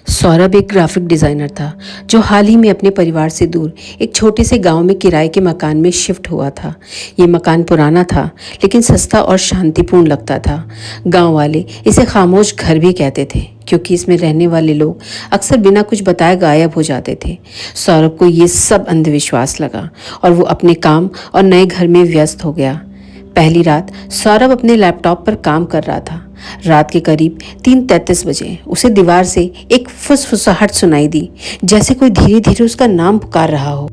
सौरभ एक graphic designer था जो हाल ही में अपने परिवार से दूर एक छोटे से गांव में किराए के मकान में शिफ्ट हुआ था। ये मकान पुराना था लेकिन सस्ता और शांतिपूर्ण लगता था। गांव वाले इसे खामोश घर भी कहते थे क्योंकि इसमें रहने वाले लोग अक्सर बिना कुछ बताए गायब हो जाते थे। सौरभ को ये सब अंधविश्वास लगा और वो अपने काम और नए घर में व्यस्त हो गया। पहली रात सौरभ अपने लैपटॉप पर काम कर रहा था। रात के करीब 3:33 बजे उसे दीवार से एक फुसफुसाहट सुनाई दी, जैसे कोई धीरे धीरे उसका नाम पुकार रहा हो।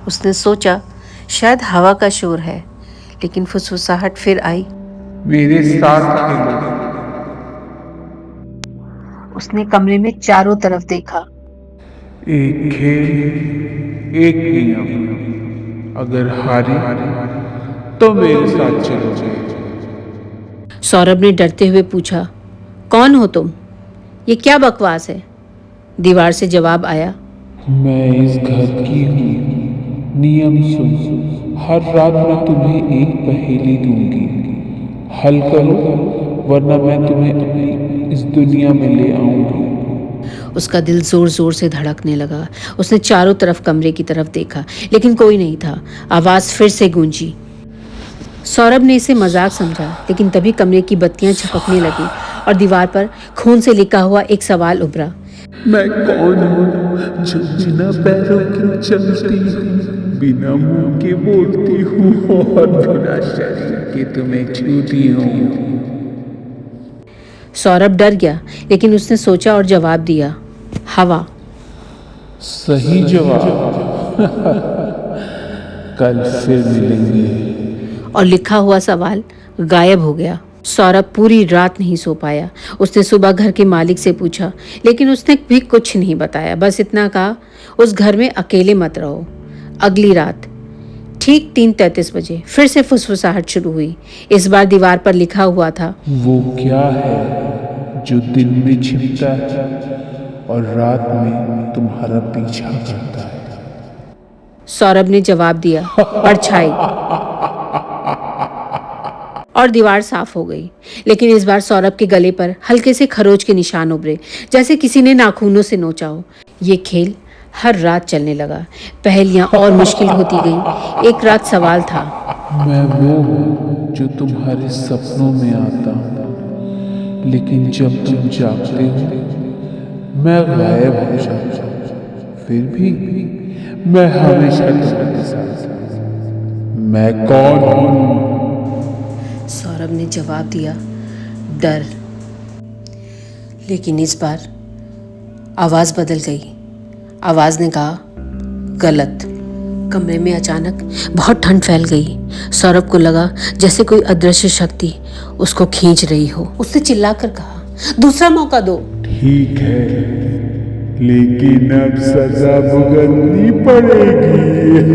उसने सोचा शायद हवा का शोर है, लेकिन फुसफुसाहट फिर आई, मेरे साथ खेलो। उसने कमरे में चारों तरफ देखा। एक खेल, एक नियम। अगर हारे तो मेरे साथ चलोगे। सौरभ ने डरते हुए पूछा, कौन हो तुम? ये क्या बकवास है? दीवार से जवाब आया, मैं इस घर की हूँ। नियम सुन, हर रात मैं तुम्हें एक पहेली दूंगी, हल करो वरना मैं तुम्हें अपनी इस दुनिया में ले आऊंगी। उसका दिल जोर जोर से धड़कने लगा। उसने चारों तरफ कमरे की तरफ देखा, लेकिन कोई नहीं था। आवाज फिर से गूंजी। सौरभ ने इसे मजाक समझा, लेकिन तभी कमरे की बत्तियां झपकने लगी और दीवार पर खून से लिखा हुआ एक सवाल उभरा, मैं कौन हूँ जो बिना पैरों के चलती हूँ, बिना मुंह के बोलती हूँ और बिना शरीर के तुम्हें छूती हूँ। सौरभ डर गया, लेकिन उसने सोचा और जवाब दिया, हवा। सही जवाब। कल फिर मिलेंगे। और लिखा हुआ सवाल गायब हो गया। सौरभ पूरी रात नहीं सो पाया। उसने सुबह घर के मालिक से पूछा, लेकिन उसने भी कुछ नहीं बताया। बस इतना कहा, उस घर में अकेले मत रहो। अगली रात ठीक 3:33 बजे फिर से फुसफुसाहट शुरू हुई। इस बार दीवार पर लिखा हुआ था, वो क्या है जो दिन में छिपता है और रात में तुम्हारा पीछा करता है? सौरभ ने जवाब दिया, परछाई। और दीवार साफ हो गई, लेकिन इस बार सौरभ के गले पर हल्के से खरोच के निशान उभरे, जैसे किसी ने नाखूनों से नोचा हो। ये खेल हर रात चलने लगा। पहेलियां और मुश्किल होती गईं। एक रात सवाल था, मैं वो हूँ जो तुम्हारे सपनों में आता हूँ, लेकिन जब तुम जागते हो मैं गायब हो जाता हूँ। फिर भी मैं हमेशा तुम्हारे साथ हूँ। मैं कौन हूँ? सौरभ ने जवाब दिया, डर। लेकिन इस बार आवाज बदल गई। आवाज ने कहा, गलत। कमरे में अचानक बहुत ठंड फैल गई। सौरभ को लगा जैसे कोई अदृश्य शक्ति उसको खींच रही हो। उसने चिल्लाकर कहा, दूसरा मौका दो। ठीक है, लेकिन अब सजा भुगतनी पड़ेगी।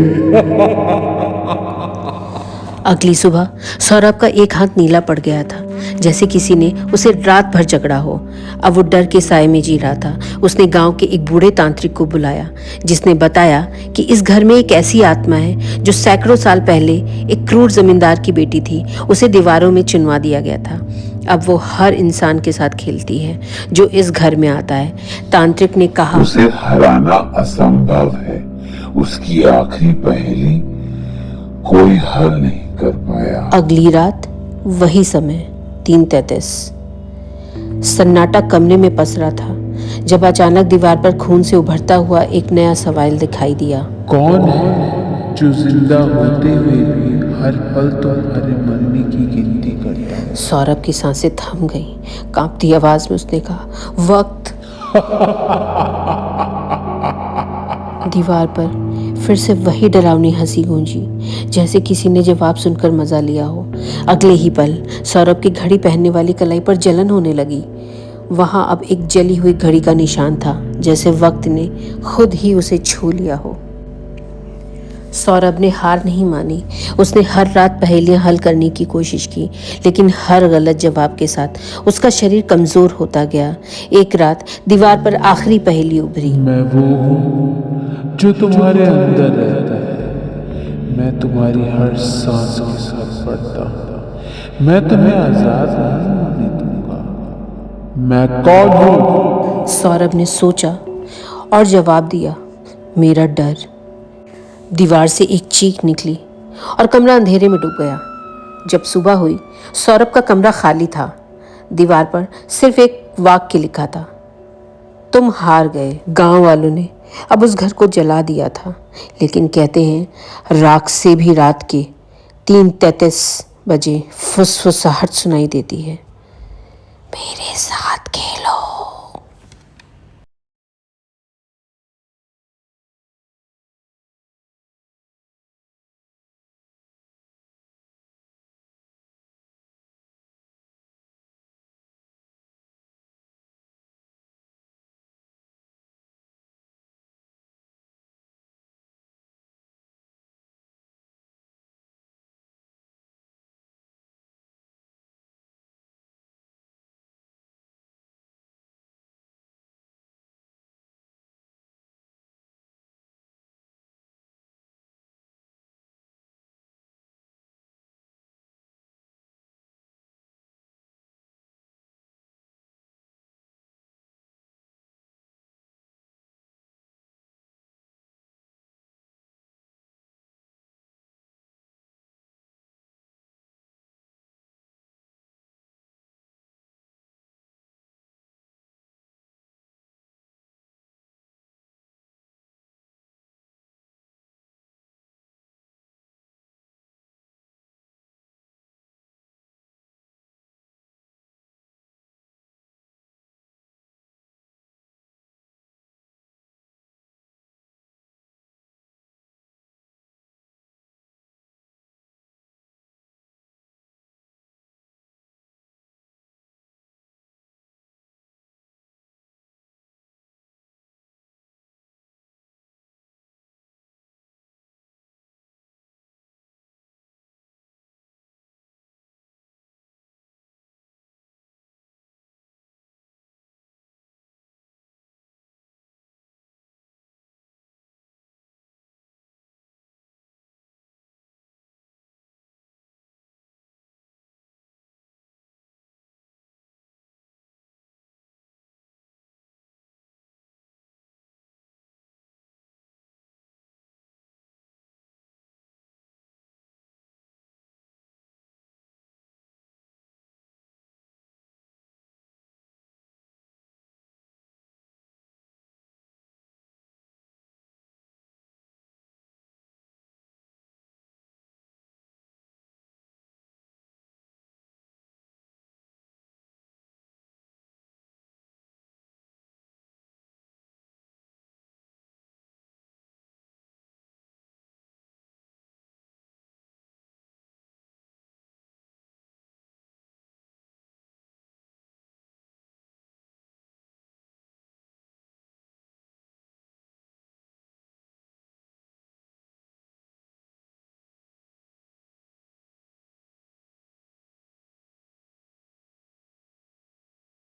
अगली सुबह सौरभ का एक हाथ नीला पड़ गया था, जैसे किसी ने उसे रात भर जकड़ा हो। अब वो डर के साए में जी रहा था। उसने गांव के एक बूढ़े तांत्रिक को बुलाया, जिसने बताया कि इस घर में एक ऐसी आत्मा है जो सैकड़ों साल पहले एक क्रूर जमींदार की बेटी थी। उसे दीवारों में चुनवा दिया गया था। अब वो हर इंसान के साथ खेलती है जो इस घर में आता है। तांत्रिक ने कहा, उसे हराना असंभव है। उसकी आखिरी पहेली कोई हल नहीं कर पाया। अगली रात वही समय 3:33। सन्नाटा कमरे में पसरा था, जब अचानक दीवार पर खून से उभरता हुआ एक नया सवाल दिखाई दिया, कौन है जो जिंदा होते हुए भी हर पल तुम्हारे मरने की गिनती करता है? सौरभ की सांसें थम गईं। कांपती आवाज में उसने कहा, वक्त। दीवार पर फिर से वही डरावनी हंसी गूंजी, जैसे किसी ने जवाब सुनकर मजा लिया हो। अगले ही पल सौरभ की घड़ी पहनने वाली कलाई पर जलन होने लगी। वहां अब एक जली हुई घड़ी का निशान था, जैसे वक्त ने खुद ही उसे छू लिया हो। सौरभ ने हार नहीं मानी। उसने हर रात पहेलियां हल करने की कोशिश की, लेकिन हर गलत जवाब के साथ उसका शरीर कमजोर होता गया। एक रात दीवार पर आखिरी पहेली उभरी, मैं वो हूँ जो तुम्हारे अंदर रहता है। मैं तुम्हारी हर सांस के साथ बढ़ता हूँ। मैं तुम्हें आजाद नहीं होने दूंगा। मैं कौन हूं? सौरभ ने सोचा और जवाब दिया, मेरा डर। दीवार से एक चीख निकली और कमरा अंधेरे में डूब गया। जब सुबह हुई, सौरभ का कमरा खाली था। दीवार पर सिर्फ एक वाक्य लिखा था, तुम हार गए। गांव वालों ने अब उस घर को जला दिया था, लेकिन कहते हैं राख से भी रात के 3:33 बजे फुसफुसाहट सुनाई देती है। मेरे साथ खेल